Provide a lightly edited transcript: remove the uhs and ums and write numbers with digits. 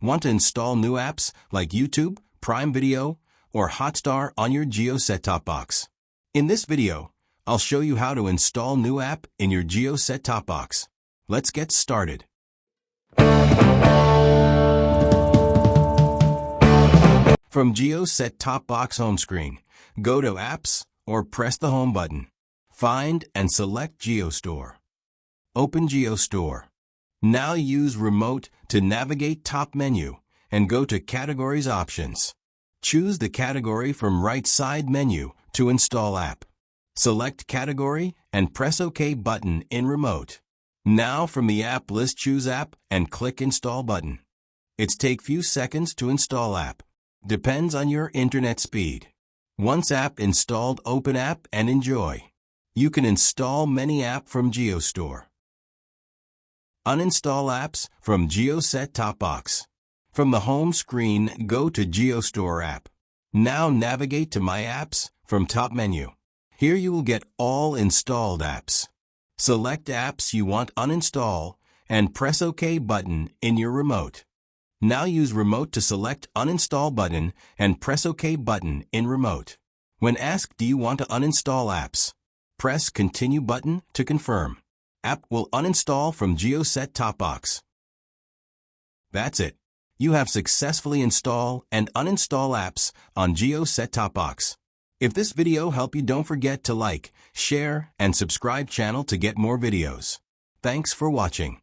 Want to install new apps like YouTube, Prime Video, or Hotstar on your Jio set-top box? In this video, I'll show you how to install new app in your Jio set-top box. Let's get started. From Jio set-top box home screen, go to Apps or press the Home button. Find and select Jio Store. Open Jio Store. Now use Remote to navigate top menu and go to Categories Options. Choose the category from right side menu to install app. Select Category and press OK button in Remote. Now from the app list choose App and click Install button. It's take few seconds to install app. Depends on your internet speed. Once app installed, open app and enjoy. You can install many app from Jio Store. Uninstall apps from Jio set-top box. From the home screen, go to Jio Store app. Now navigate to My Apps from top menu. Here you will get all installed apps. Select apps you want uninstall and press OK button in your remote. Now use Remote to select Uninstall button and press OK button in Remote. When asked, do you want to uninstall apps? Press Continue button to confirm. App will uninstall from Jio set-top box. That's it. You have successfully installed and uninstall apps on Jio set-top box. If this video helped you, don't forget to like, share, and subscribe channel to get more videos. Thanks for watching.